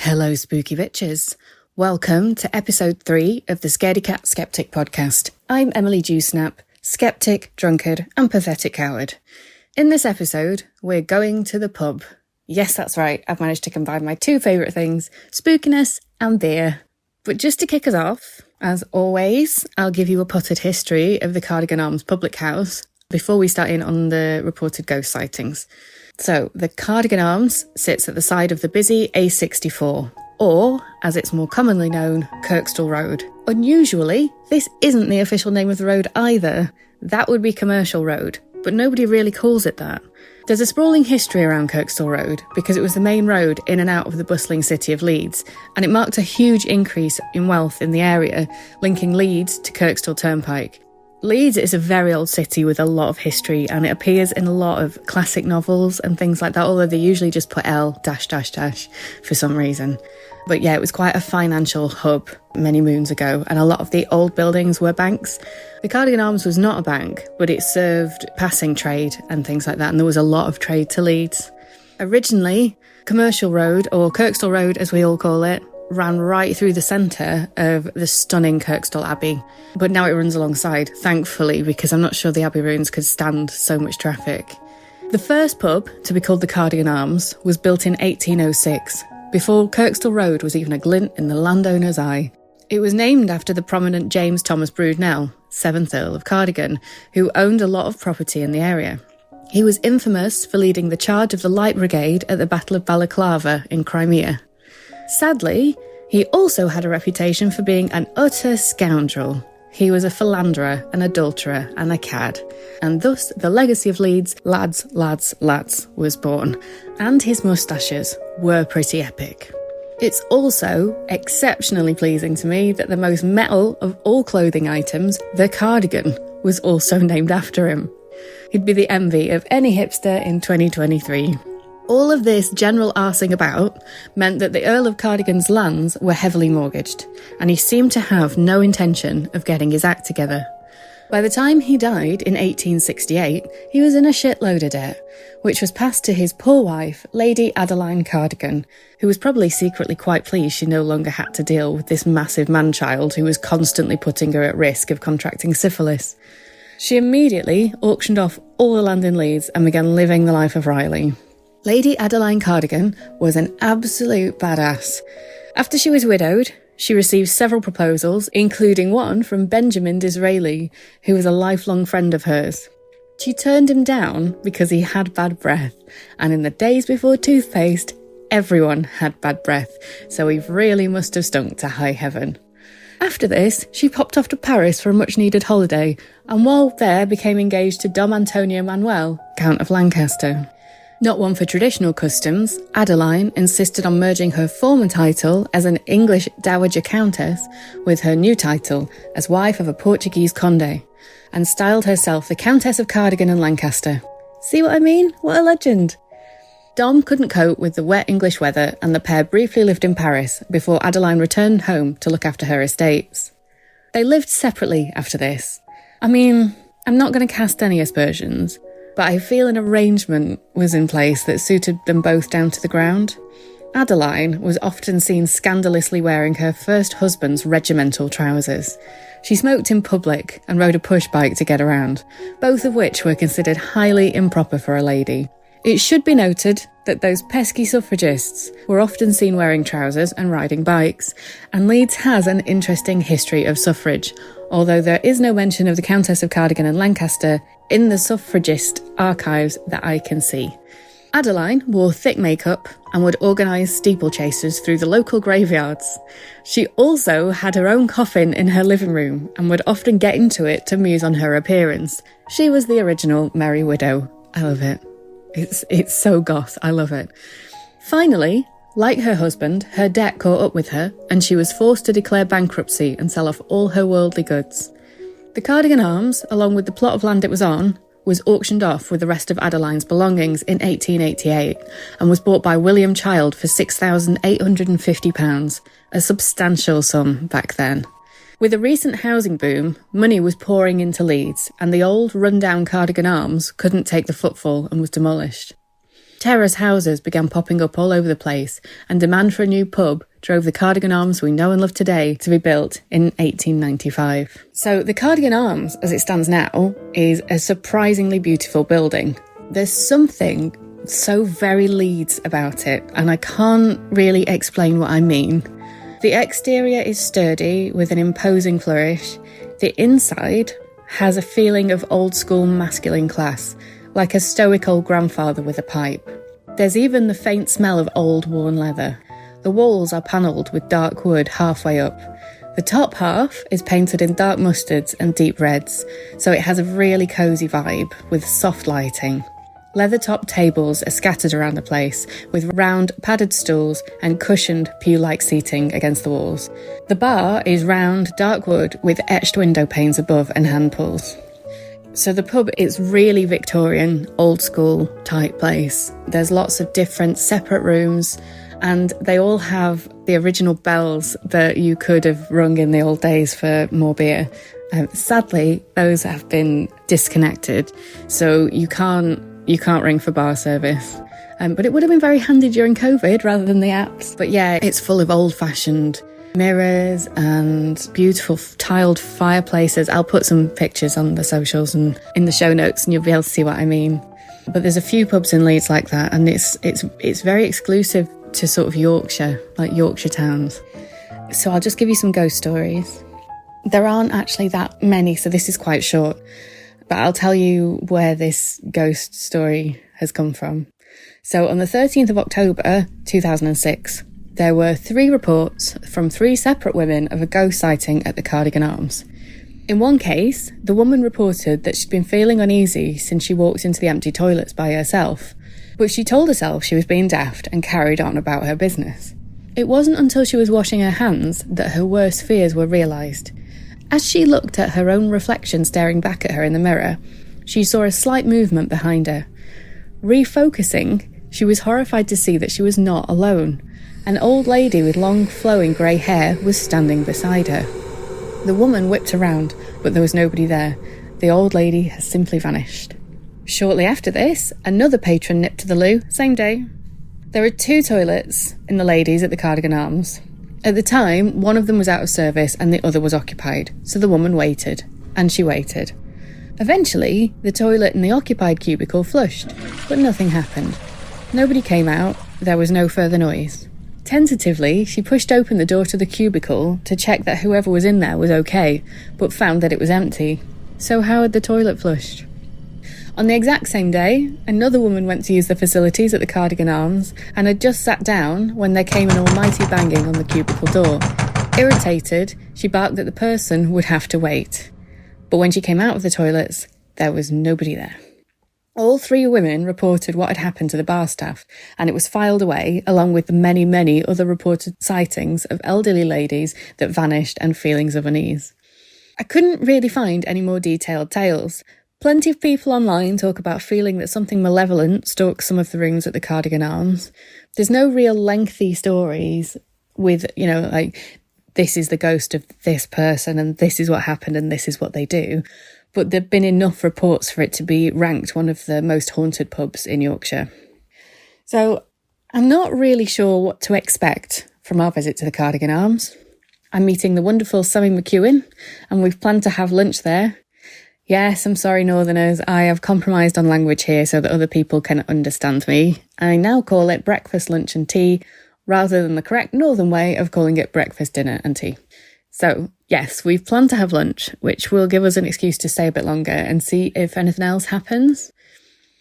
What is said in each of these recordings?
Hello, spooky bitches. Welcome to episode 3 of the Scaredy Cat Skeptic Podcast. I'm Emily Dewsnap, skeptic, drunkard, and pathetic coward. In this episode, we're going to the pub. Yes, that's right, I've managed to combine my two favourite things, spookiness and beer. But just to kick us off, as always, I'll give you a potted history of the Cardigan Arms public house before we start in on the reported ghost sightings. So, the Cardigan Arms sits at the side of the busy A64, or, as it's more commonly known, Kirkstall Road. Unusually, this isn't the official name of the road either. That would be Commercial Road, but nobody really calls it that. There's a sprawling history around Kirkstall Road because it was the main road in and out of the bustling city of Leeds, and it marked a huge increase in wealth in the area, linking Leeds to Kirkstall Turnpike. Leeds is a very old city with a lot of history, and it appears in a lot of classic novels and things like that, although they usually just put L -- for some reason. But yeah, it was quite a financial hub many moons ago, and a lot of the old buildings were banks. The Cardigan Arms was not a bank, but it served passing trade and things like that, and there was a lot of trade to Leeds. Originally, Commercial Road, or Kirkstall Road as we all call it, ran right through the centre of the stunning Kirkstall Abbey. But now it runs alongside, thankfully, because I'm not sure the Abbey ruins could stand so much traffic. The first pub to be called the Cardigan Arms was built in 1806, before Kirkstall Road was even a glint in the landowner's eye. It was named after the prominent James Thomas Broodnell, 7th Earl of Cardigan, who owned a lot of property in the area. He was infamous for leading the charge of the Light Brigade at the Battle of Balaclava in Crimea. Sadly, he also had a reputation for being an utter scoundrel. He was a philanderer, an adulterer, and a cad. And thus, the legacy of Leeds, lads, was born. And his moustaches were pretty epic. It's also exceptionally pleasing to me that the most metal of all clothing items, the cardigan, was also named after him. He'd be the envy of any hipster in 2023. All of this general arsing about meant that the Earl of Cardigan's lands were heavily mortgaged, and he seemed to have no intention of getting his act together. By the time he died in 1868, he was in a shitload of debt, which was passed to his poor wife, Lady Adeline Cardigan, who was probably secretly quite pleased she no longer had to deal with this massive man-child who was constantly putting her at risk of contracting syphilis. She immediately auctioned off all the land in Leeds and began living the life of Riley. Lady Adeline Cardigan was an absolute badass. After she was widowed, she received several proposals, including one from Benjamin Disraeli, who was a lifelong friend of hers. She turned him down because he had bad breath, and in the days before toothpaste, everyone had bad breath, so he really must have stunk to high heaven. After this, she popped off to Paris for a much-needed holiday, and while there became engaged to Dom Antonio Manuel, Count of Lancaster. Not one for traditional customs, Adeline insisted on merging her former title as an English Dowager Countess with her new title as wife of a Portuguese conde, and styled herself the Countess of Cardigan and Lancaster. See what I mean? What a legend! Dom couldn't cope with the wet English weather, and the pair briefly lived in Paris before Adeline returned home to look after her estates. They lived separately after this. I mean, I'm not going to cast any aspersions, but I feel an arrangement was in place that suited them both down to the ground. Adeline was often seen scandalously wearing her first husband's regimental trousers. She smoked in public and rode a push bike to get around, both of which were considered highly improper for a lady. It should be noted that those pesky suffragists were often seen wearing trousers and riding bikes, and Leeds has an interesting history of suffrage, although there is no mention of the Countess of Cardigan and Lancaster in the suffragist archives that I can see. Adeline wore thick makeup and would organise steeplechasers through the local graveyards. She also had her own coffin in her living room and would often get into it to muse on her appearance. She was the original Merry Widow. I love it. It's so goth, I love it. Finally, like her husband, her debt caught up with her, and she was forced to declare bankruptcy and sell off all her worldly goods. The Cardigan Arms, along with the plot of land it was on, was auctioned off with the rest of Adeline's belongings in 1888, and was bought by William Child for £6,850, a substantial sum back then. With a recent housing boom, money was pouring into Leeds, and the old, run-down Cardigan Arms couldn't take the footfall and was demolished. Terrace houses began popping up all over the place, and demand for a new pub drove the Cardigan Arms we know and love today to be built in 1895. So the Cardigan Arms, as it stands now, is a surprisingly beautiful building. There's something so very Leeds about it, and I can't really explain what I mean. The exterior is sturdy with an imposing flourish. The inside has a feeling of old school masculine class, like a stoic old grandfather with a pipe. There's even the faint smell of old worn leather. The walls are panelled with dark wood halfway up. The top half is painted in dark mustards and deep reds, so it has a really cosy vibe with soft lighting. Leather-topped tables are scattered around the place, with round padded stools and cushioned pew-like seating against the walls. The bar is round, dark wood with etched window panes above and hand pulls. So the pub is really Victorian, old school type place. There's lots of different separate rooms, and they all have the original bells that you could have rung in the old days for more beer. Sadly, those have been disconnected, so you can't ring for bar service. But it would have been very handy during COVID rather than the apps. But yeah, it's full of old-fashioned mirrors and beautiful tiled fireplaces. I'll put some pictures on the socials and in the show notes, and you'll be able to see what I mean. But there's a few pubs in Leeds like that, and it's very exclusive to sort of Yorkshire, like Yorkshire towns. So I'll just give you some ghost stories. There aren't actually that many, so this is quite short. But I'll tell you where this ghost story has come from. So on the 13th of October 2006, there were 3 reports from 3 separate women of a ghost sighting at the Cardigan Arms. In one case, the woman reported that she'd been feeling uneasy since she walked into the empty toilets by herself, but she told herself she was being daft and carried on about her business. It wasn't until she was washing her hands that her worst fears were realised. As she looked at her own reflection staring back at her in the mirror, she saw a slight movement behind her. Refocusing, she was horrified to see that she was not alone. An old lady with long, flowing grey hair was standing beside her. The woman whipped around, but there was nobody there. The old lady had simply vanished. Shortly after this, another patron nipped to the loo, same day. There were 2 toilets in the ladies at the Cardigan Arms. At the time, one of them was out of service and the other was occupied, so the woman waited, and she waited. Eventually, the toilet in the occupied cubicle flushed, but nothing happened. Nobody came out, there was no further noise. Tentatively, she pushed open the door to the cubicle to check that whoever was in there was okay, but found that it was empty. So how had the toilet flushed? On the exact same day, another woman went to use the facilities at the Cardigan Arms and had just sat down when there came an almighty banging on the cubicle door. Irritated, she barked that the person would have to wait. But when she came out of the toilets, there was nobody there. All 3 women reported what had happened to the bar staff, and it was filed away, along with the many, many other reported sightings of elderly ladies that vanished and feelings of unease. I couldn't really find any more detailed tales. Plenty of people online talk about feeling that something malevolent stalks some of the rooms at the Cardigan Arms. There's no real lengthy stories with, like, this is the ghost of this person and this is what happened and this is what they do. But there've been enough reports for it to be ranked one of the most haunted pubs in Yorkshire. So I'm not really sure what to expect from our visit to the Cardigan Arms. I'm meeting the wonderful Sammi McEwen, and we've planned to have lunch there. Yes, I'm sorry, Northerners, I have compromised on language here so that other people can understand me. I now call it breakfast, lunch and tea, rather than the correct Northern way of calling it breakfast, dinner and tea. So, yes, we've planned to have lunch, which will give us an excuse to stay a bit longer and see if anything else happens.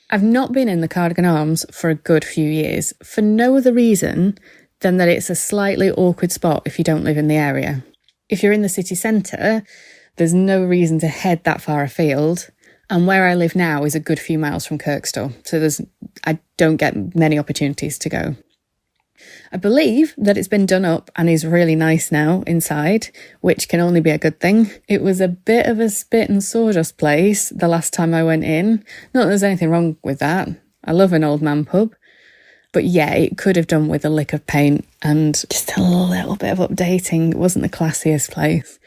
I've not been in the Cardigan Arms for a good few years, for no other reason than that it's a slightly awkward spot if you don't live in the area. If you're in the city centre, there's no reason to head that far afield, and where I live now is a good few miles from Kirkstall, so I don't get many opportunities to go. I believe that it's been done up and is really nice now inside, which can only be a good thing. It was a bit of a spit and sawdust place the last time I went in. Not that there's anything wrong with that. I love an old man pub. But yeah, it could have done with a lick of paint and just a little bit of updating. It wasn't the classiest place.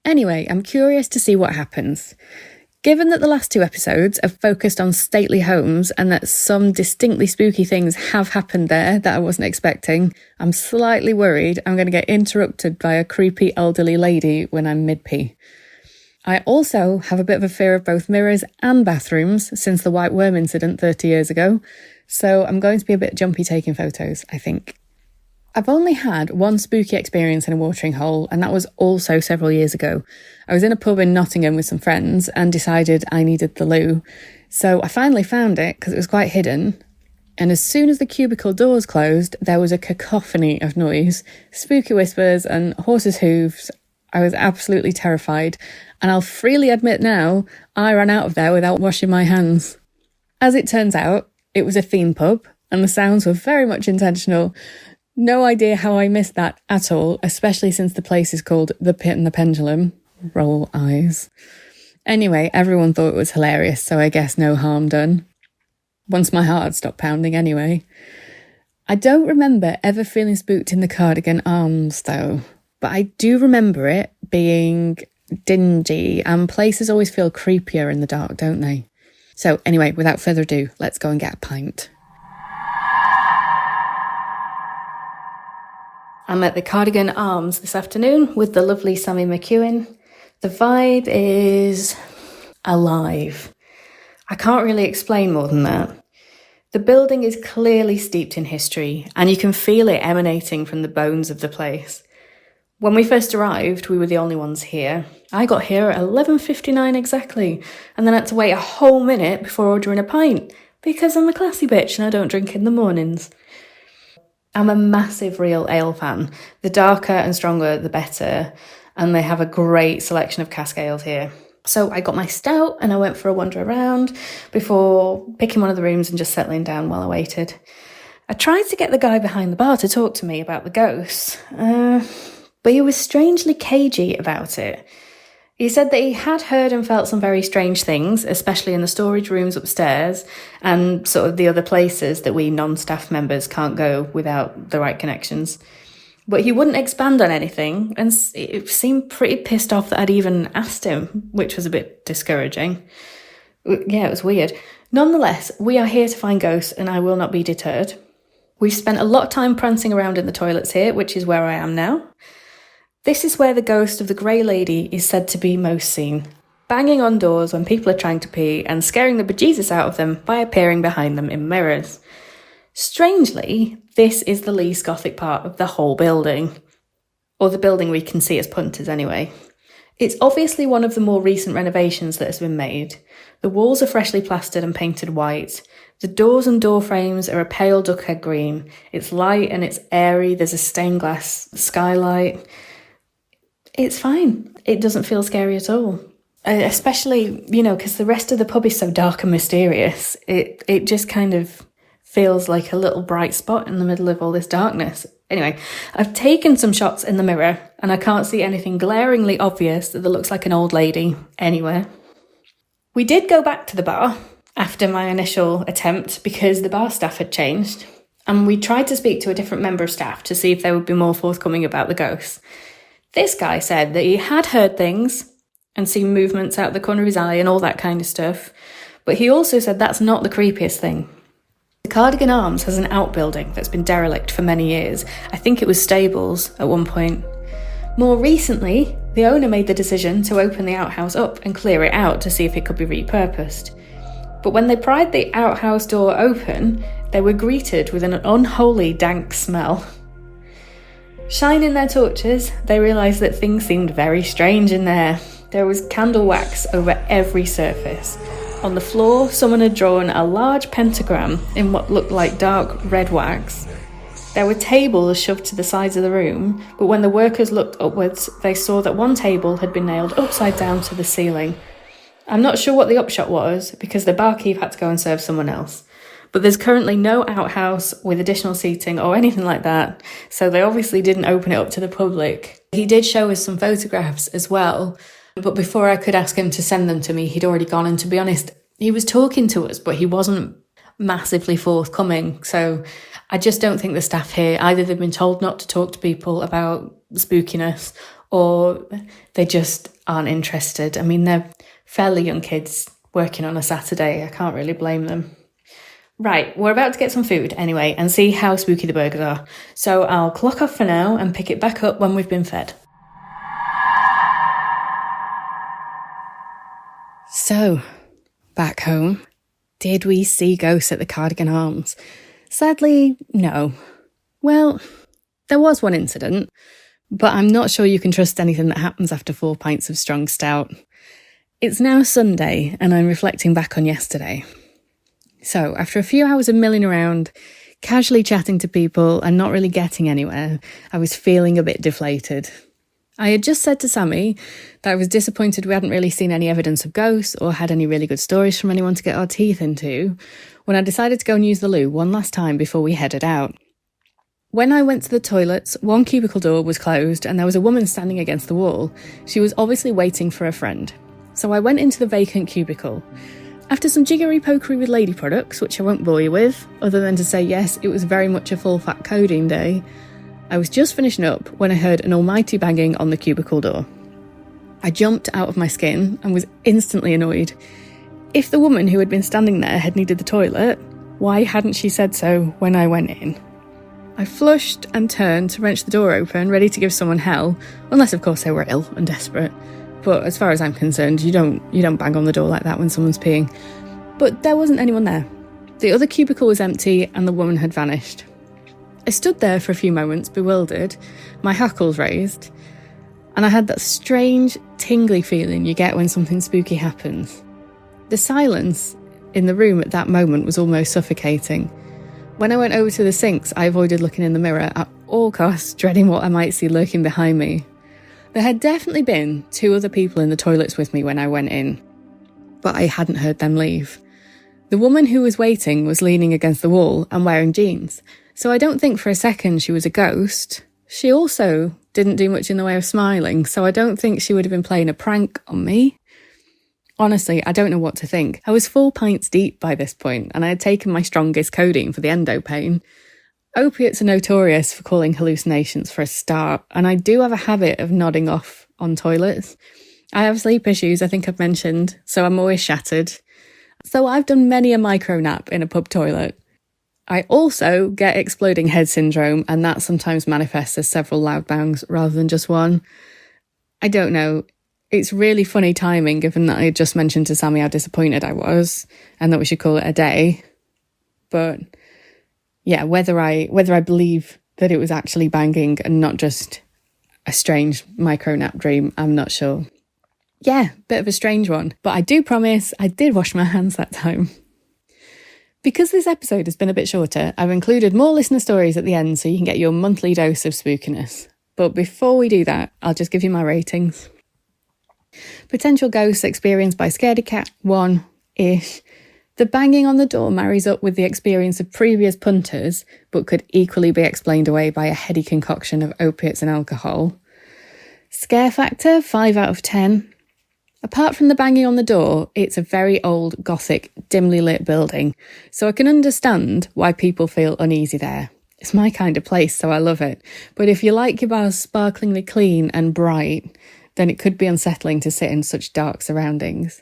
Anyway, I'm curious to see what happens. Given that the last 2 episodes have focused on stately homes and that some distinctly spooky things have happened there that I wasn't expecting, I'm slightly worried I'm going to get interrupted by a creepy elderly lady when I'm mid-pee. I also have a bit of a fear of both mirrors and bathrooms since the white worm incident 30 years ago, so I'm going to be a bit jumpy taking photos, I think. I've only had one spooky experience in a watering hole, and that was also several years ago. I was in a pub in Nottingham with some friends and decided I needed the loo. So I finally found it because it was quite hidden. And as soon as the cubicle doors closed, there was a cacophony of noise, spooky whispers and horses' hooves. I was absolutely terrified. And I'll freely admit now, I ran out of there without washing my hands. As it turns out, it was a theme pub, and the sounds were very much intentional. No idea how I missed that at all, especially since the place is called The Pit and the Pendulum. Roll eyes. Anyway, everyone thought it was hilarious, so I guess no harm done. Once my heart had stopped pounding anyway. I don't remember ever feeling spooked in the Cardigan Arms, though. But I do remember it being dingy, and places always feel creepier in the dark, don't they? So anyway, without further ado, let's go and get a pint. I'm at the Cardigan Arms this afternoon with the lovely Sammi McEwen. The vibe is alive. I can't really explain more than that. The building is clearly steeped in history, and you can feel it emanating from the bones of the place. When we first arrived, we were the only ones here. I got here at 11:59 exactly, and then had to wait a whole minute before ordering a pint, because I'm a classy bitch and I don't drink in the mornings. I'm a massive real ale fan. The darker and stronger, the better. And they have a great selection of cask ales here. So I got my stout and I went for a wander around before picking one of the rooms and just settling down while I waited. I tried to get the guy behind the bar to talk to me about the ghosts, but he was strangely cagey about it. He said that he had heard and felt some very strange things, especially in the storage rooms upstairs and sort of the other places that we non-staff members can't go without the right connections. But he wouldn't expand on anything, and it seemed pretty pissed off that I'd even asked him, which was a bit discouraging. Yeah, it was weird. Nonetheless, we are here to find ghosts, and I will not be deterred. We've spent a lot of time prancing around in the toilets here, which is where I am now. This is where the ghost of the Grey Lady is said to be most seen, banging on doors when people are trying to pee and scaring the bejesus out of them by appearing behind them in mirrors. Strangely, this is the least gothic part of the whole building, or the building we can see as punters anyway. It's obviously one of the more recent renovations that has been made. The walls are freshly plastered and painted white. The doors and door frames are a pale duckhead green. It's light and it's airy. There's a stained glass skylight. It's fine. It doesn't feel scary at all. Especially, because the rest of the pub is so dark and mysterious. It just kind of feels like a little bright spot in the middle of all this darkness. Anyway, I've taken some shots in the mirror and I can't see anything glaringly obvious that looks like an old lady anywhere. We did go back to the bar after my initial attempt because the bar staff had changed, and we tried to speak to a different member of staff to see if they would be more forthcoming about the ghosts. This guy said that he had heard things and seen movements out the corner of his eye and all that kind of stuff, but he also said that's not the creepiest thing. The Cardigan Arms has an outbuilding that's been derelict for many years. I think it was stables at one point. More recently, the owner made the decision to open the outhouse up and clear it out to see if it could be repurposed. But when they pried the outhouse door open, they were greeted with an unholy dank smell. Shining their torches, they realised that things seemed very strange in there. There was candle wax over every surface. On the floor, someone had drawn a large pentagram in what looked like dark red wax. There were tables shoved to the sides of the room, but when the workers looked upwards, they saw that one table had been nailed upside down to the ceiling. I'm not sure what the upshot was, because the barkeep had to go and serve someone else. But there's currently no outhouse with additional seating or anything like that, so they obviously didn't open it up to the public. He did show us some photographs as well, but before I could ask him to send them to me, he'd already gone, and to be honest, he was talking to us, but he wasn't massively forthcoming, so I just don't think the staff here, either they've been told not to talk to people about spookiness, or they just aren't interested. I mean, they're fairly young kids working on a Saturday. I can't really blame them. Right, we're about to get some food anyway and see how spooky the burgers are. So I'll clock off for now and pick it back up when we've been fed. So, back home, did we see ghosts at the Cardigan Arms? Sadly, no. Well, there was one incident, but I'm not sure you can trust anything that happens after 4 pints of strong stout. It's now Sunday, and I'm reflecting back on yesterday. So, after a few hours of milling around, casually chatting to people and not really getting anywhere, I was feeling a bit deflated. I had just said to Sammi that I was disappointed we hadn't really seen any evidence of ghosts or had any really good stories from anyone to get our teeth into, when I decided to go and use the loo one last time before we headed out. When I went to the toilets, one cubicle door was closed and there was a woman standing against the wall. She was obviously waiting for a friend. So I went into the vacant cubicle. After some jiggery-pokery with lady products, which I won't bore you with, other than to say yes, it was very much a full-fat codeine day, I was just finishing up when I heard an almighty banging on the cubicle door. I jumped out of my skin and was instantly annoyed. If the woman who had been standing there had needed the toilet, why hadn't she said so when I went in? I flushed and turned to wrench the door open, ready to give someone hell, unless of course they were ill and desperate. But as far as I'm concerned, you don't bang on the door like that when someone's peeing. But there wasn't anyone there. The other cubicle was empty and the woman had vanished. I stood there for a few moments, bewildered, my hackles raised, and I had that strange, tingly feeling you get when something spooky happens. The silence in the room at that moment was almost suffocating. When I went over to the sinks, I avoided looking in the mirror at all costs, dreading what I might see lurking behind me. There had definitely been 2 other people in the toilets with me when I went in, but I hadn't heard them leave. The woman who was waiting was leaning against the wall and wearing jeans, so I don't think for a second she was a ghost. She also didn't do much in the way of smiling, so I don't think she would have been playing a prank on me. Honestly, I don't know what to think. I was 4 pints deep by this point, and I had taken my strongest codeine for the endo pain. Opiates are notorious for causing hallucinations for a start, and I do have a habit of nodding off on toilets. I have sleep issues, I think I've mentioned, so I'm always shattered. So I've done many a micro nap in a pub toilet. I also get exploding head syndrome, and that sometimes manifests as several loud bangs rather than just one. I don't know. It's really funny timing, given that I had just mentioned to Sammi how disappointed I was, and that we should call it a day. But yeah, whether I believe that it was actually banging and not just a strange micro nap dream, I'm not sure. Yeah, bit of a strange one, but I do promise I did wash my hands that time. Because this episode has been a bit shorter, I've included more listener stories at the end so you can get your monthly dose of spookiness. But before we do that, I'll just give you my ratings. Potential ghosts experienced by Scaredy Cat, 1-ish. The banging on the door marries up with the experience of previous punters, but could equally be explained away by a heady concoction of opiates and alcohol. Scare factor, 5 out of 10. Apart from the banging on the door, it's a very old, gothic, dimly lit building, so I can understand why people feel uneasy there. It's my kind of place, so I love it. But if you like your bars sparklingly clean and bright, then it could be unsettling to sit in such dark surroundings.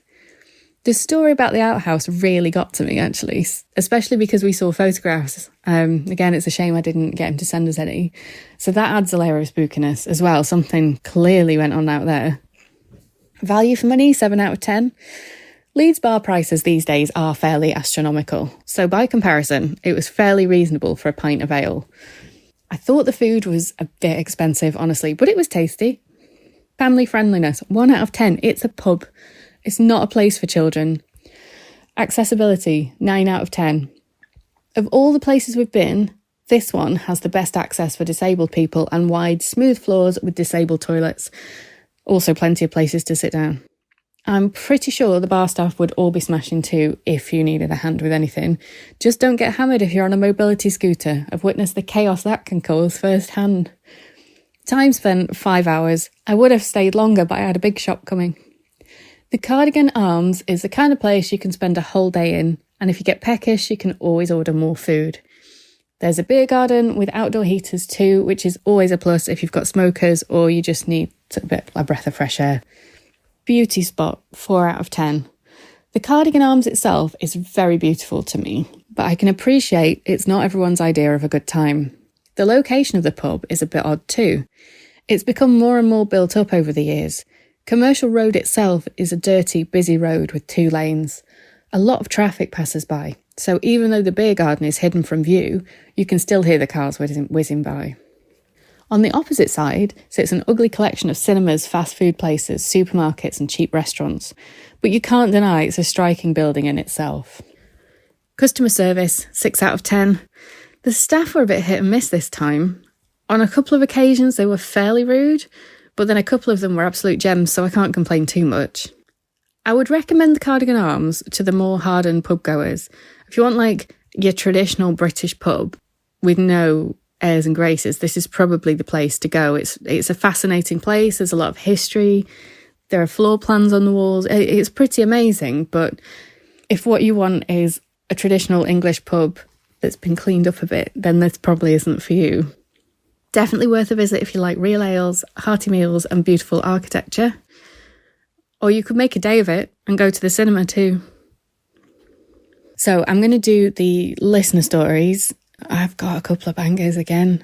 The story about the outhouse really got to me, actually, especially because we saw photographs. Again, it's a shame I didn't get him to send us any. So that adds a layer of spookiness as well. Something clearly went on out there. Value for money, 7 out of 10. Leeds bar prices these days are fairly astronomical. So by comparison, it was fairly reasonable for a pint of ale. I thought the food was a bit expensive, honestly, but it was tasty. Family friendliness, 1 out of 10. It's a pub. It's not a place for children. Accessibility, 9 out of 10. Of all the places we've been, this one has the best access for disabled people and wide, smooth floors with disabled toilets. Also plenty of places to sit down. I'm pretty sure the bar staff would all be smashing too if you needed a hand with anything. Just don't get hammered if you're on a mobility scooter. I've witnessed the chaos that can cause firsthand. Time spent, 5 hours. I would have stayed longer, but I had a big shop coming. The Cardigan Arms is the kind of place you can spend a whole day in, and if you get peckish, you can always order more food. There's a beer garden with outdoor heaters too, which is always a plus if you've got smokers or you just need a breath of fresh air. beauty spot, 4 out of 10. The Cardigan Arms itself is very beautiful to me, but I can appreciate it's not everyone's idea of a good time. The location of the pub is a bit odd too. It's become more and more built up over the years. Commercial Road itself is a dirty, busy road with 2 lanes. A lot of traffic passes by, so even though the beer garden is hidden from view, you can still hear the cars whizzing by. On the opposite side sits an ugly collection of cinemas, fast food places, supermarkets and cheap restaurants, but you can't deny it's a striking building in itself. Customer service, 6 out of 10. The staff were a bit hit and miss this time. On a couple of occasions they were fairly rude, but then a couple of them were absolute gems, so I can't complain too much. I would recommend the Cardigan Arms to the more hardened pub goers. If you want like your traditional British pub with no airs and graces, this is probably the place to go. It's a fascinating place. There's a lot of history. There are floor plans on the walls. It's pretty amazing, but if what you want is a traditional English pub that's been cleaned up a bit, then this probably isn't for you. Definitely worth a visit if you like real ales, hearty meals and beautiful architecture. Or you could make a day of it and go to the cinema too. So I'm going to do the listener stories. I've got a couple of bangers again.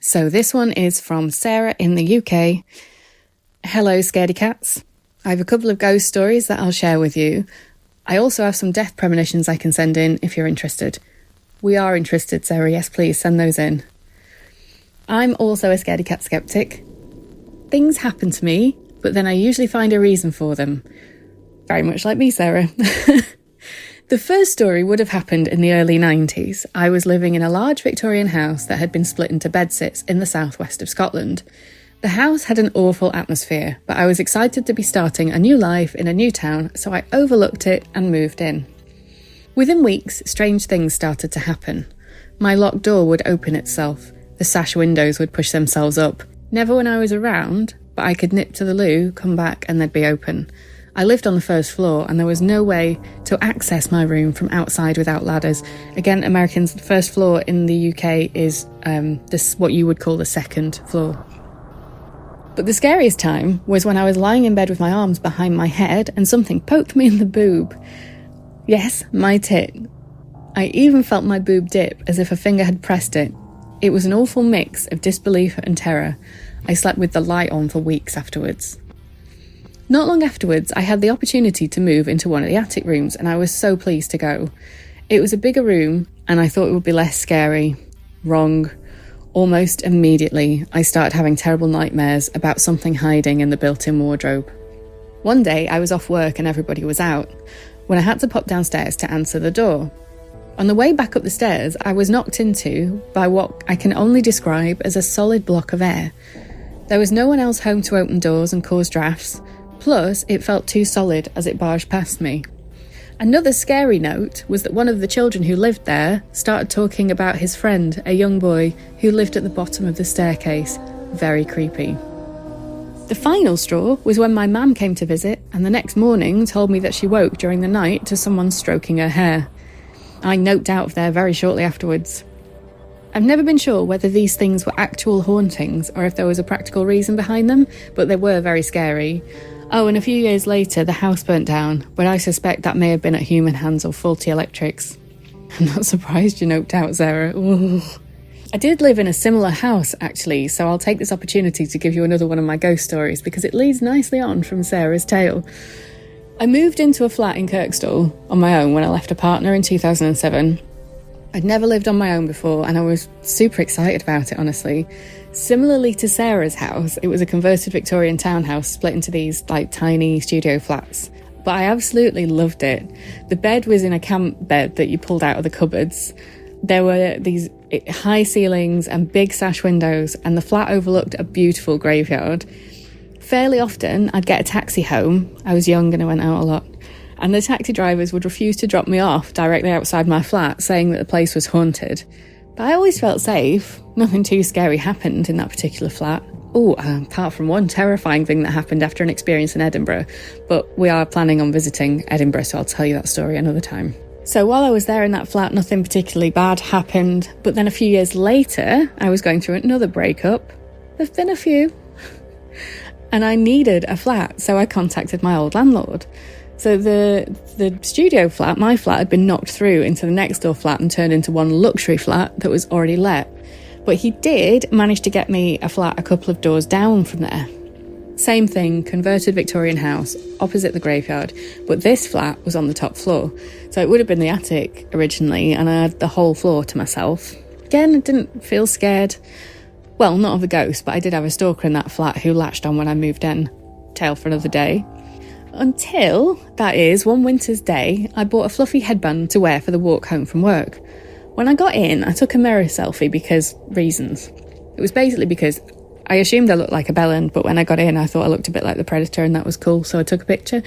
So this one is from Sarah in the UK. Hello, Scaredy Cats. I have a couple of ghost stories that I'll share with you. I also have some death premonitions I can send in if you're interested. We are interested, Sarah. Yes, please send those in. I'm also a Scaredy Cat Skeptic. Things happen to me, but then I usually find a reason for them. Very much like me, Sarah. The first story would have happened in the early 90s. I was living in a large Victorian house that had been split into bedsits in the southwest of Scotland. The house had an awful atmosphere, but I was excited to be starting a new life in a new town, so I overlooked it and moved in. Within weeks, strange things started to happen. My locked door would open itself. The sash windows would push themselves up. Never when I was around, but I could nip to the loo, come back, and they'd be open. I lived on the first floor and there was no way to access my room from outside without ladders. Again, Americans, the first floor in the UK is what you would call the second floor. But the scariest time was when I was lying in bed with my arms behind my head and something poked me in the boob. Yes, my tit. I even felt my boob dip as if a finger had pressed it. It was an awful mix of disbelief and terror. I slept with the light on for weeks afterwards. Not long afterwards, I had the opportunity to move into one of the attic rooms and I was so pleased to go. It was a bigger room and I thought it would be less scary. Wrong. Almost immediately, I started having terrible nightmares about something hiding in the built-in wardrobe. One day, I was off work and everybody was out, when I had to pop downstairs to answer the door. On the way back up the stairs, I was knocked into by what I can only describe as a solid block of air. There was no one else home to open doors and cause drafts. Plus, it felt too solid as it barged past me. Another scary note was that one of the children who lived there started talking about his friend, a young boy, who lived at the bottom of the staircase. Very creepy. The final straw was when my mum came to visit and the next morning told me that she woke during the night to someone stroking her hair. I noped out of there very shortly afterwards. I've never been sure whether these things were actual hauntings or if there was a practical reason behind them, but they were very scary. Oh, and a few years later, the house burnt down, but I suspect that may have been at human hands or faulty electrics. I'm not surprised you noped out, Sarah. Ooh. I did live in a similar house, actually, so I'll take this opportunity to give you another one of my ghost stories because it leads nicely on from Sarah's tale. I moved into a flat in Kirkstall on my own when I left a partner in 2007. I'd never lived on my own before and I was super excited about it, honestly. Similarly to Sarah's house, it was a converted Victorian townhouse split into these tiny studio flats. But I absolutely loved it. The bed was in a camp bed that you pulled out of the cupboards. There were these high ceilings and big sash windows, and the flat overlooked a beautiful graveyard. Fairly often, I'd get a taxi home. I was young and I went out a lot. And the taxi drivers would refuse to drop me off directly outside my flat, saying that the place was haunted. But I always felt safe. Nothing too scary happened in that particular flat. Apart from one terrifying thing that happened after an experience in Edinburgh. But we are planning on visiting Edinburgh, so I'll tell you that story another time. So while I was there in that flat, nothing particularly bad happened. But then a few years later, I was going through another breakup. There've been a few. and I needed a flat, so I contacted my old landlord. So the studio flat, my flat, had been knocked through into the next door flat and turned into one luxury flat that was already let. But he did manage to get me a flat a couple of doors down from there. Same thing, converted Victorian house, opposite the graveyard, but this flat was on the top floor. So it would have been the attic originally, and I had the whole floor to myself. Again, I didn't feel scared. Well, not of a ghost, but I did have a stalker in that flat who latched on when I moved in. Tale for another day. Until, that is, one winter's day, I bought a fluffy headband to wear for the walk home from work. When I got in, I took a mirror selfie because reasons. It was basically because I assumed I looked like a bellend, but when I got in, I thought I looked a bit like the Predator, and that was cool, so I took a picture.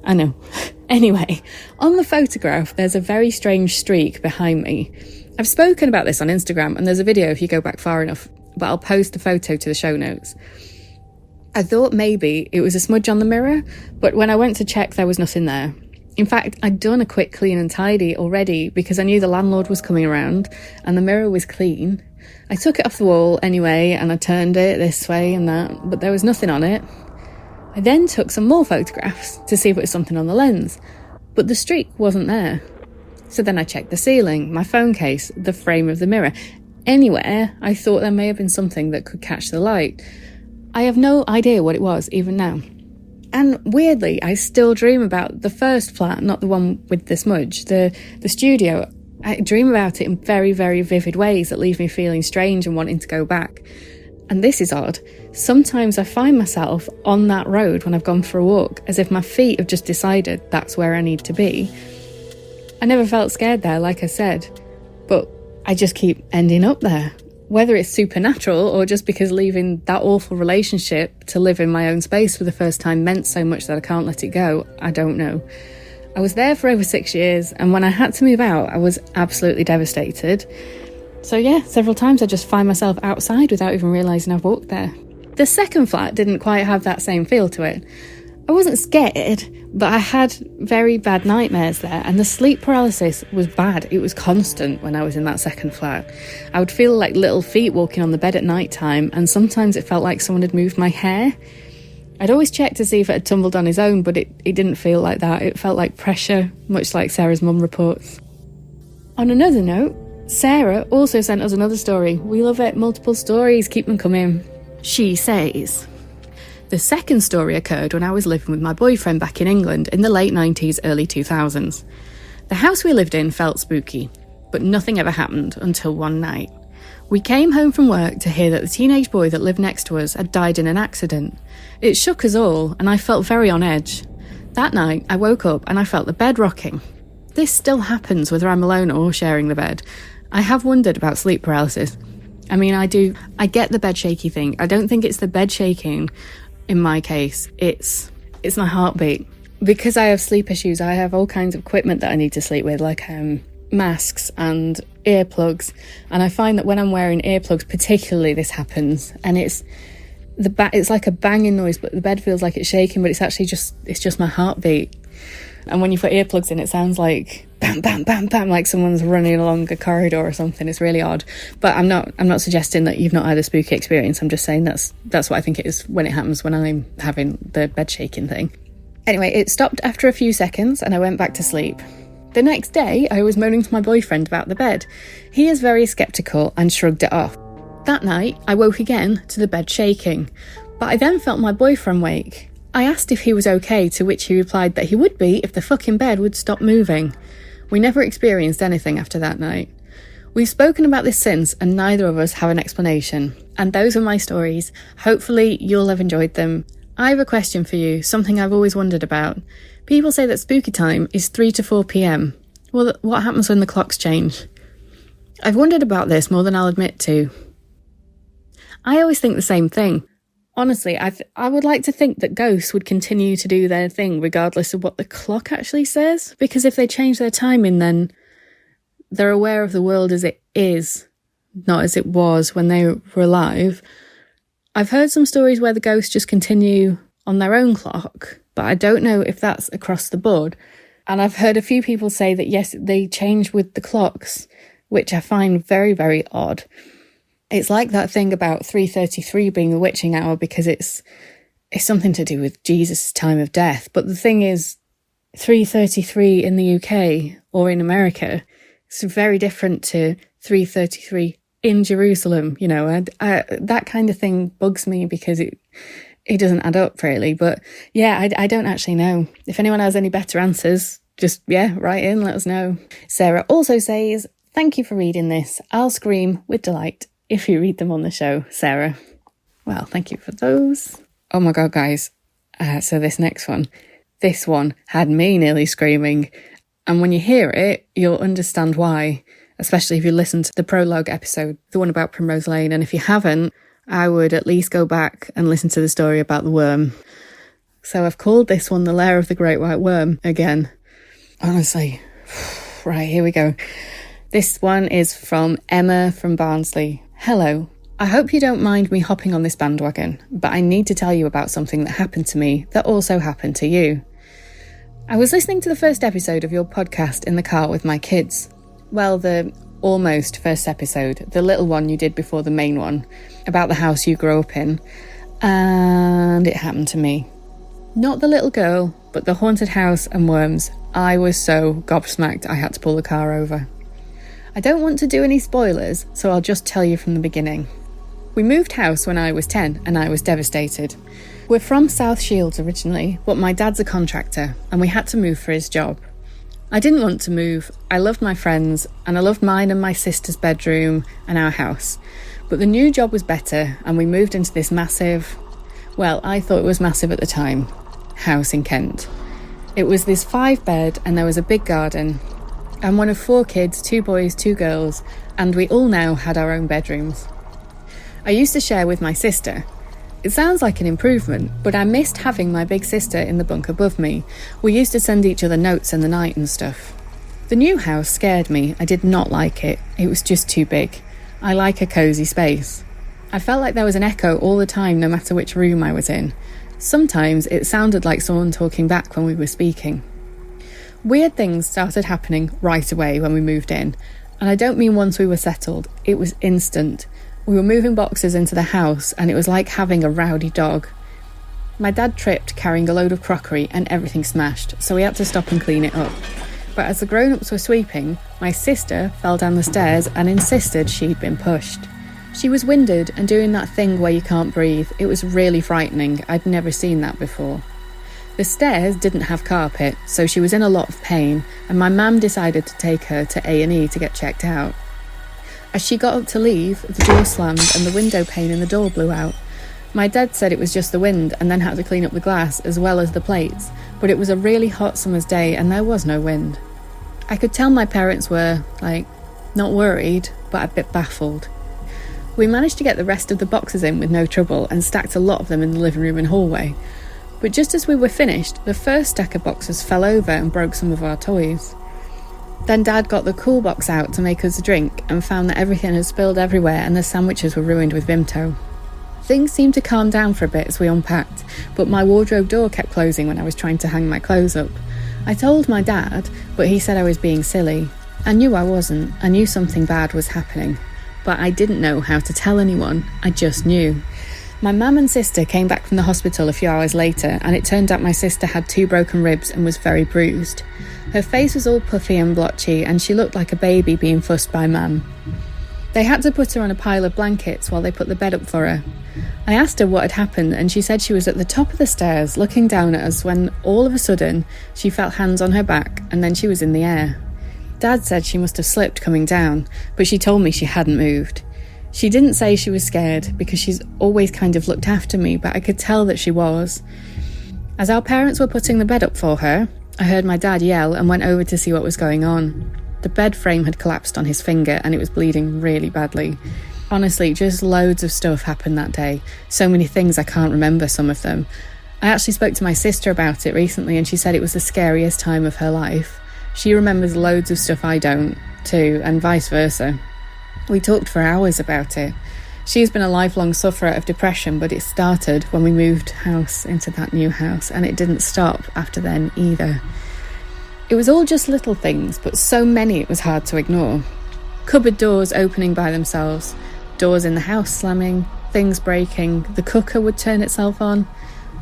I know. Anyway, on the photograph, there's a very strange streak behind me. I've spoken about this on Instagram, and there's a video if you go back far enough, but I'll post the photo to the show notes. I thought maybe it was a smudge on the mirror, but when I went to check, there was nothing there. In fact, I'd done a quick clean and tidy already because I knew the landlord was coming around and the mirror was clean. I took it off the wall anyway and I turned it this way and that, but there was nothing on it. I then took some more photographs to see if it was something on the lens, but the streak wasn't there. So then I checked the ceiling, my phone case, the frame of the mirror. Anywhere, I thought there may have been something that could catch the light. I have no idea what it was, even now. And weirdly, I still dream about the first flat, not the one with the smudge. The studio, I dream about it in very, very vivid ways that leave me feeling strange and wanting to go back. And this is odd. Sometimes I find myself on that road when I've gone for a walk, as if my feet have just decided that's where I need to be. I never felt scared there, like I said, but I just keep ending up there. Whether it's supernatural or just because leaving that awful relationship to live in my own space for the first time meant so much that I can't let it go, I don't know. I was there for over 6 years, and when I had to move out, I was absolutely devastated. So yeah, several times I just find myself outside without even realising I've walked there. The second flat didn't quite have that same feel to it. I wasn't scared, but I had very bad nightmares there, and the sleep paralysis was bad. It was constant when I was in that second flat. I would feel like little feet walking on the bed at night time, and sometimes it felt like someone had moved my hair. I'd always check to see if it had tumbled on its own, but it didn't feel like that. It felt like pressure, much like Sarah's mum reports. On another note, Sarah also sent us another story. We love it. Multiple stories. Keep them coming. She says, the second story occurred when I was living with my boyfriend back in England in the late 90s, early 2000s. The house we lived in felt spooky, but nothing ever happened until one night. We came home from work to hear that the teenage boy that lived next to us had died in an accident. It shook us all, and I felt very on edge. That night, I woke up and I felt the bed rocking. This still happens whether I'm alone or sharing the bed. I have wondered about sleep paralysis. I mean, I get the bed shaky thing. I don't think it's the bed shaking in my case. It's my heartbeat. Because I have sleep issues, I have all kinds of equipment that I need to sleep with, like masks and earplugs. And I find that when I'm wearing earplugs, particularly, this happens. And it's like a banging noise, but the bed feels like it's shaking, but it's actually just my heartbeat. And when you put earplugs in, it sounds like bam, bam, bam, bam, like someone's running along a corridor or something. It's really odd. But I'm not suggesting that you've not had a spooky experience. I'm just saying that's what I think it is when it happens, when I'm having the bed shaking thing. Anyway, it stopped after a few seconds and I went back to sleep. The next day, I was moaning to my boyfriend about the bed. He is very sceptical and shrugged it off. That night, I woke again to the bed shaking, but I then felt my boyfriend wake. I asked if he was okay, to which he replied that he would be if the fucking bed would stop moving. We never experienced anything after that night. We've spoken about this since, and neither of us have an explanation. And those are my stories. Hopefully you'll have enjoyed them. I have a question for you, something I've always wondered about. People say that spooky time is 3 to 4 p.m. Well, what happens when the clocks change? I've wondered about this more than I'll admit to. I always think the same thing. Honestly, I would like to think that ghosts would continue to do their thing regardless of what the clock actually says, because if they change their timing, then they're aware of the world as it is, not as it was when they were alive. I've heard some stories where the ghosts just continue on their own clock, but I don't know if that's across the board. And I've heard a few people say that yes, they change with the clocks, which I find very, very odd. It's like that thing about 3:33 being the witching hour because it's it's something to do with Jesus' time of death. But the thing is, 333 in the UK or in America, it's very different to 333 in Jerusalem. You know, that kind of thing bugs me because it doesn't add up really. But yeah, I don't actually know. If anyone has any better answers, just, write in, let us know. Sarah also says, thank you for reading this. I'll scream with delight if you read them on the show, Sarah. Well, thank you for those. Oh my God, guys. So this next one, this one had me nearly screaming. And when you hear it, you'll understand why, especially if you listen to the Prologue episode, the one about Primrose Lane. And if you haven't, I would at least go back and listen to the story about the worm. So I've called this one The Lair of the Great White Worm again. Honestly. Right, here we go. This one is from Emma from Barnsley. Hello. I hope you don't mind me hopping on this bandwagon, but I need to tell you about something that happened to me that also happened to you. I was listening to the first episode of your podcast in the car with my kids. Well, the almost first episode, the little one you did before the main one, about the house you grew up in, and it happened to me. Not the little girl, but the haunted house and worms. I was so gobsmacked I had to pull the car over. I don't want to do any spoilers, so I'll just tell you from the beginning. We moved house when I was 10 and I was devastated. We're from South Shields originally, but my dad's a contractor and we had to move for his job. I didn't want to move. I loved my friends and I loved mine and my sister's bedroom and our house. But the new job was better and we moved into this massive, well, I thought it was massive at the time, house in Kent. It was this 5-bed and there was a big garden. I'm one of 4 kids, 2 boys, 2 girls, and we all now had our own bedrooms. I used to share with my sister. It sounds like an improvement, but I missed having my big sister in the bunk above me. We used to send each other notes in the night and stuff. The new house scared me. I did not like it. It was just too big. I like a cosy space. I felt like there was an echo all the time, no matter which room I was in. Sometimes it sounded like someone talking back when we were speaking. Weird things started happening right away when we moved in, and I don't mean once we were settled. It was instant. We were moving boxes into the house and it was like having a rowdy dog. My dad tripped carrying a load of crockery and everything smashed, so we had to stop and clean it up. But as the grown-ups were sweeping, my sister fell down the stairs and insisted she'd been pushed. She was winded and doing that thing where you can't breathe. It was really frightening. I'd never seen that before. The stairs didn't have carpet, so she was in a lot of pain, and my mum decided to take her to A&E to get checked out. As she got up to leave, the door slammed and the window pane in the door blew out. My dad said it was just the wind and then had to clean up the glass as well as the plates, but it was a really hot summer's day and there was no wind. I could tell my parents were, not worried, but a bit baffled. We managed to get the rest of the boxes in with no trouble and stacked a lot of them in the living room and hallway. But just as we were finished, the first stack of boxes fell over and broke some of our toys. Then Dad got the cool box out to make us a drink and found that everything had spilled everywhere and the sandwiches were ruined with Vimto. Things seemed to calm down for a bit as we unpacked, but my wardrobe door kept closing when I was trying to hang my clothes up. I told my dad, but he said I was being silly. I knew I wasn't. I knew something bad was happening. But I didn't know how to tell anyone. I just knew. My mum and sister came back from the hospital a few hours later, and it turned out my sister had 2 broken ribs and was very bruised. Her face was all puffy and blotchy, and she looked like a baby being fussed by Mum. They had to put her on a pile of blankets while they put the bed up for her. I asked her what had happened, and she said she was at the top of the stairs looking down at us when, all of a sudden, she felt hands on her back, and then she was in the air. Dad said she must have slipped coming down, but she told me she hadn't moved. She didn't say she was scared, because she's always kind of looked after me, but I could tell that she was. As our parents were putting the bed up for her, I heard my dad yell and went over to see what was going on. The bed frame had collapsed on his finger and it was bleeding really badly. Honestly, just loads of stuff happened that day. So many things I can't remember some of them. I actually spoke to my sister about it recently and she said it was the scariest time of her life. She remembers loads of stuff I don't, too, and vice versa. We talked for hours about it. She's been a lifelong sufferer of depression, but it started when we moved house into that new house, and it didn't stop after then either. It was all just little things, but so many it was hard to ignore. Cupboard doors opening by themselves, doors in the house slamming, things breaking, the cooker would turn itself on.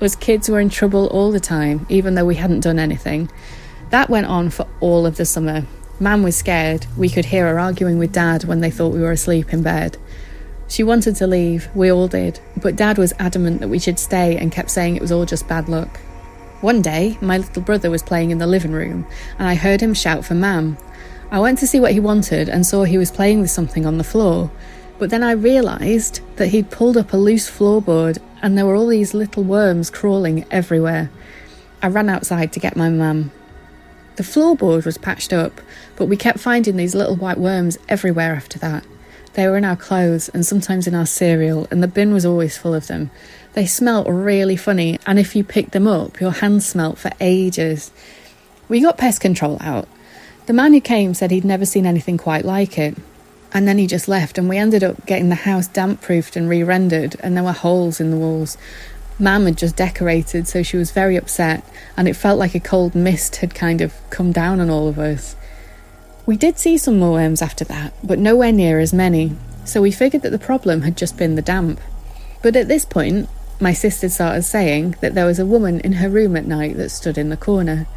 Us kids were in trouble all the time, even though we hadn't done anything. That went on for all of the summer. Mam was scared. We could hear her arguing with Dad when they thought we were asleep in bed. She wanted to leave, we all did, but Dad was adamant that we should stay and kept saying it was all just bad luck. One day, my little brother was playing in the living room, and I heard him shout for Mam. I went to see what he wanted and saw he was playing with something on the floor, but then I realised that he'd pulled up a loose floorboard and there were all these little worms crawling everywhere. I ran outside to get my mum. The floorboard was patched up, but we kept finding these little white worms everywhere after that. They were in our clothes and sometimes in our cereal, and the bin was always full of them. They smelt really funny, and if you picked them up, your hands smelt for ages. We got pest control out. The man who came said he'd never seen anything quite like it. And then he just left, and we ended up getting the house damp-proofed and re-rendered, and there were holes in the walls. Mam had just decorated, so she was very upset, and it felt like a cold mist had kind of come down on all of us. We did see some more worms after that, but nowhere near as many, so we figured that the problem had just been the damp. But at this point, my sister started saying that there was a woman in her room at night that stood in the corner.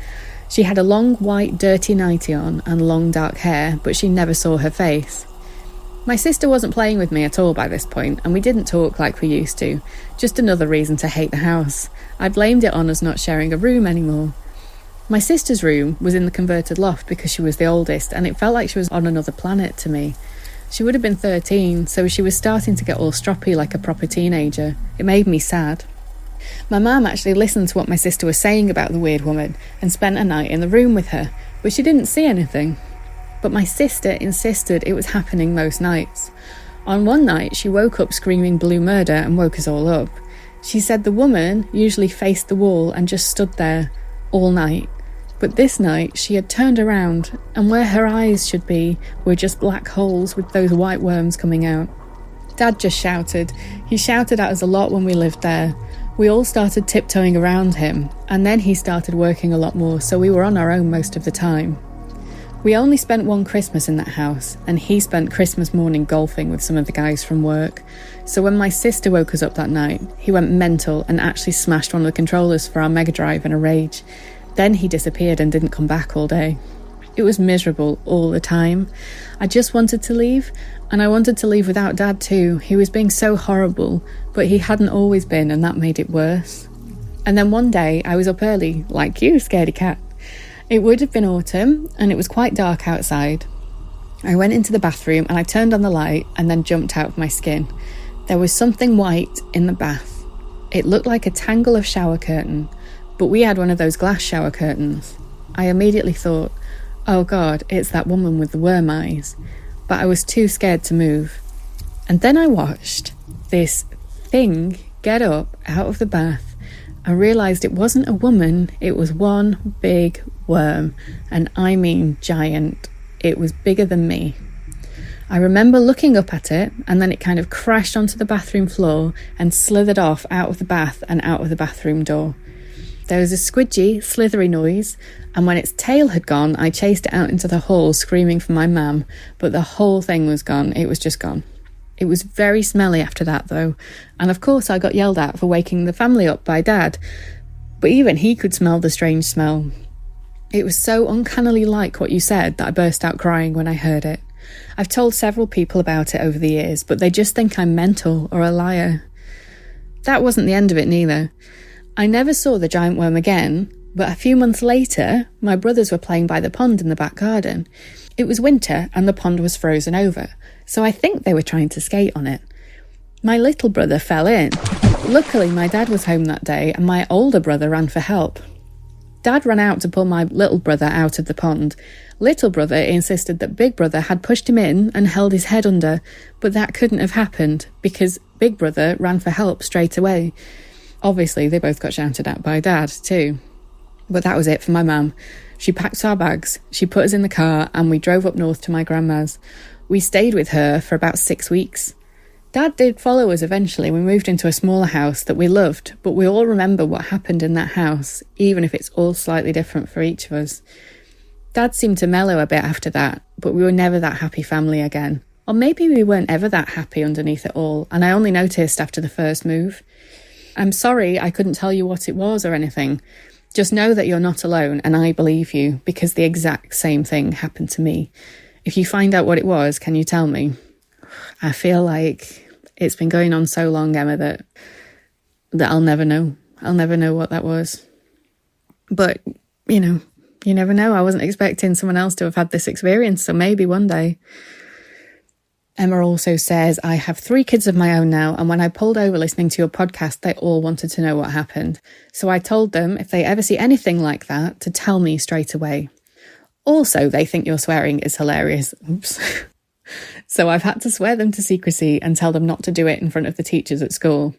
She had a long white dirty nightie on and long dark hair, but she never saw her face. My sister wasn't playing with me at all by this point, and we didn't talk like we used to. Just another reason to hate the house. I blamed it on us not sharing a room anymore. My sister's room was in the converted loft because she was the oldest, and it felt like she was on another planet to me. She would have been 13, so she was starting to get all stroppy like a proper teenager. It made me sad. My mum actually listened to what my sister was saying about the weird woman and spent a night in the room with her, but she didn't see anything. But my sister insisted it was happening most nights. On one night, she woke up screaming blue murder and woke us all up. She said the woman usually faced the wall and just stood there all night. But this night, she had turned around, and where her eyes should be were just black holes with those white worms coming out. Dad just shouted. He shouted at us a lot when we lived there. We all started tiptoeing around him, and then he started working a lot more, so we were on our own most of the time. We only spent one Christmas in that house, and he spent Christmas morning golfing with some of the guys from work. So when my sister woke us up that night, he went mental and actually smashed one of the controllers for our Mega Drive in a rage. Then he disappeared and didn't come back all day. It was miserable all the time. I just wanted to leave, and I wanted to leave without Dad too. He was being so horrible, but he hadn't always been, and that made it worse. And then one day, I was up early, like you, Scaredy Cat. It would have been autumn, and it was quite dark outside. I went into the bathroom, and I turned on the light, and then jumped out of my skin. There was something white in the bath. It looked like a tangle of shower curtain, but we had one of those glass shower curtains. I immediately thought, oh God, it's that woman with the worm eyes. But I was too scared to move. And then I watched this thing get up out of the bath and realised it wasn't a woman, it was one big worm. And I mean giant. It was bigger than me. I remember looking up at it, and then it kind of crashed onto the bathroom floor and slithered off out of the bath and out of the bathroom door. There was a squidgy, slithery noise, and when its tail had gone, I chased it out into the hall screaming for my mam, but the whole thing was gone. It was just gone. It was very smelly after that, though, and of course I got yelled at for waking the family up by Dad, but even he could smell the strange smell. It was so uncannily like what you said that I burst out crying when I heard it. I've told several people about it over the years, but they just think I'm mental or a liar. That wasn't the end of it neither. I never saw the giant worm again, but a few months later, my brothers were playing by the pond in the back garden. It was winter and the pond was frozen over, so I think they were trying to skate on it. My little brother fell in. Luckily, my dad was home that day and my older brother ran for help. Dad ran out to pull my little brother out of the pond. Little brother insisted that big brother had pushed him in and held his head under, but that couldn't have happened because big brother ran for help straight away. Obviously, they both got shouted at by Dad, too. But that was it for my mum. She packed our bags, she put us in the car, and we drove up north to my grandma's. We stayed with her for about 6 weeks. Dad did follow us eventually. We moved into a smaller house that we loved, but we all remember what happened in that house, even if it's all slightly different for each of us. Dad seemed to mellow a bit after that, but we were never that happy family again. Or maybe we weren't ever that happy underneath it all, and I only noticed after the first move. I'm sorry I couldn't tell you what it was or anything. Just know that you're not alone, and I believe you, because the exact same thing happened to me. If you find out what it was, can you tell me? I feel like it's been going on so long, Emma, that I'll never know. I'll never know what that was. But, you never know. I wasn't expecting someone else to have had this experience, so maybe one day. Emma also says, I have 3 kids of my own now, and when I pulled over listening to your podcast, they all wanted to know what happened. So I told them if they ever see anything like that, to tell me straight away. Also, they think your swearing is hilarious. Oops. So I've had to swear them to secrecy and tell them not to do it in front of the teachers at school.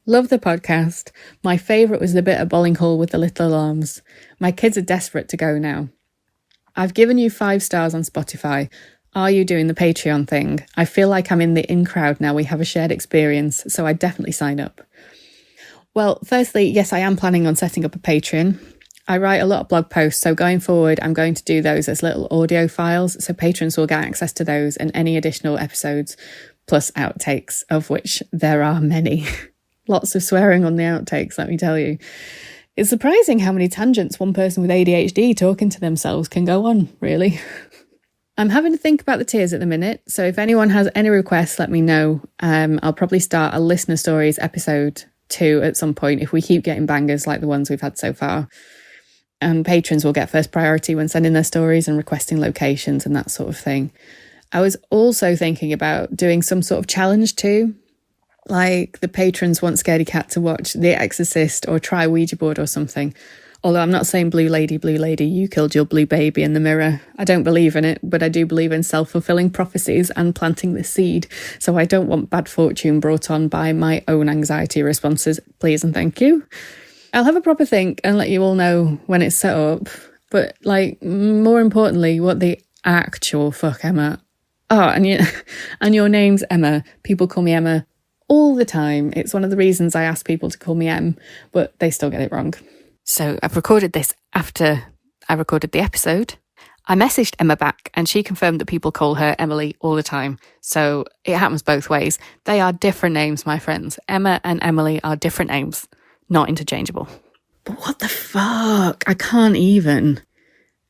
Love the podcast. My favourite was the bit at bowling hall with the little alarms. My kids are desperate to go now. I've given you 5 stars on Spotify. Are you doing the Patreon thing? I feel like I'm in the in crowd now. We have a shared experience, so I'd definitely sign up. Well, firstly, yes, I am planning on setting up a Patreon. I write a lot of blog posts, so going forward, I'm going to do those as little audio files, so patrons will get access to those and any additional episodes, plus outtakes, of which there are many. Lots of swearing on the outtakes, let me tell you. It's surprising how many tangents one person with ADHD talking to themselves can go on, really. I'm having to think about the tiers at the minute, so if anyone has any requests, let me know. I'll probably start a listener stories episode 2 at some point if we keep getting bangers like the ones we've had so far. And patrons will get first priority when sending their stories and requesting locations and that sort of thing. I was also thinking about doing some sort of challenge too. Like the patrons want Scaredy Cat to watch The Exorcist or try Ouija board or something. Although I'm not saying blue lady, you killed your blue baby in the mirror. I don't believe in it, but I do believe in self-fulfilling prophecies and planting the seed. So I don't want bad fortune brought on by my own anxiety responses. Please and thank you. I'll have a proper think and let you all know when it's set up. But more importantly, what the actual fuck, Emma. Oh, and your name's Emma. People call me Emma all the time. It's one of the reasons I ask people to call me Em, but they still get it wrong. So I've recorded this after I recorded the episode. I messaged Emma back and she confirmed that people call her Emily all the time. So it happens both ways. They are different names, my friends. Emma and Emily are different names, not interchangeable. But what the fuck? I can't even.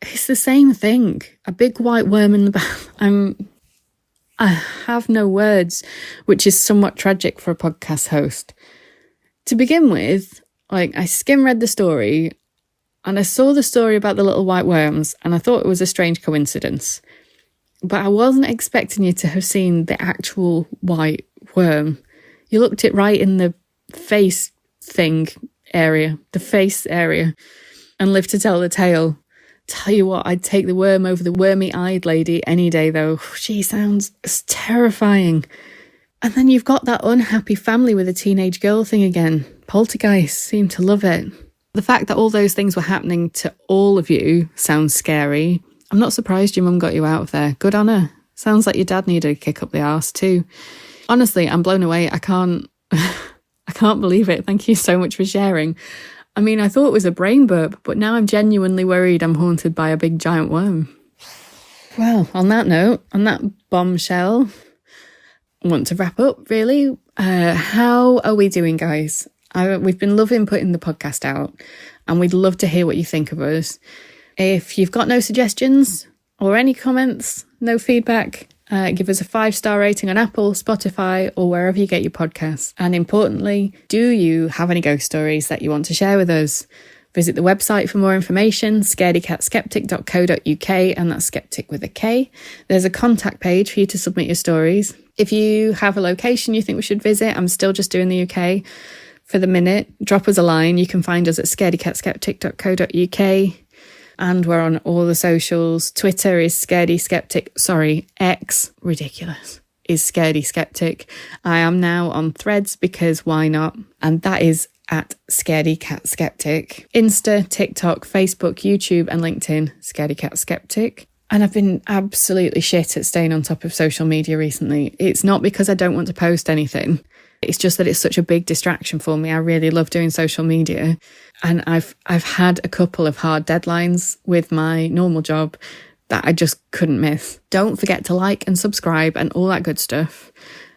It's the same thing. A big white worm in the bath. I have no words, which is somewhat tragic for a podcast host. To begin with, I skim read the story and I saw the story about the little white worms and I thought it was a strange coincidence. But I wasn't expecting you to have seen the actual white worm. You looked it right in the face area, and lived to tell the tale. Tell you what, I'd take the worm over the wormy-eyed lady any day, though. She sounds terrifying. And then you've got that unhappy family with a teenage girl thing again. Poltergeist seem to love it. The fact that all those things were happening to all of you sounds scary. I'm not surprised your mum got you out of there. Good on her. Sounds like your dad needed a kick up the arse too. Honestly, I'm blown away. I can't believe it. Thank you so much for sharing. I mean, I thought it was a brain burp, but now I'm genuinely worried I'm haunted by a big giant worm. Well, on that note, on that bombshell, I want to wrap up, really. How are we doing, guys? We've been loving putting the podcast out, and we'd love to hear what you think of us. If you've got no suggestions or any comments, no feedback, give us a 5-star rating on Apple, Spotify, or wherever you get your podcasts. And importantly, do you have any ghost stories that you want to share with us? Visit the website for more information, scaredycatskeptic.co.uk, and that's skeptic with a K. There's a contact page for you to submit your stories. If you have a location you think we should visit, I'm still just doing the UK for the minute, drop us a line. You can find us at scaredycatskeptic.co.uk. And we're on all the socials. Twitter is Scaredy Skeptic. X, ridiculous, is Scaredy Skeptic. I am now on Threads because why not? And that is at Scaredy Cat Skeptic. Insta, TikTok, Facebook, YouTube and LinkedIn, Scaredy Cat Skeptic. And I've been absolutely shit at staying on top of social media recently. It's not because I don't want to post anything. It's just that it's such a big distraction for me. I really love doing social media. And I've had a couple of hard deadlines with my normal job that I just couldn't miss. Don't forget to like and subscribe and all that good stuff.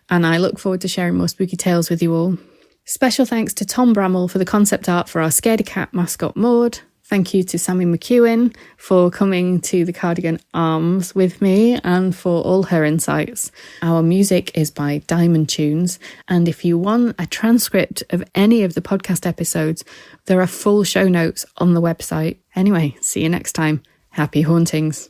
And I look forward to sharing more spooky tales with you all. Special thanks to Tom Bramall for the concept art for our Scaredy Cat mascot Maud. Thank you to Sammi McEwen for coming to the Cardigan Arms with me and for all her insights. Our music is by Diamond Tunes, and if you want a transcript of any of the podcast episodes, there are full show notes on the website. Anyway, see you next time. Happy hauntings.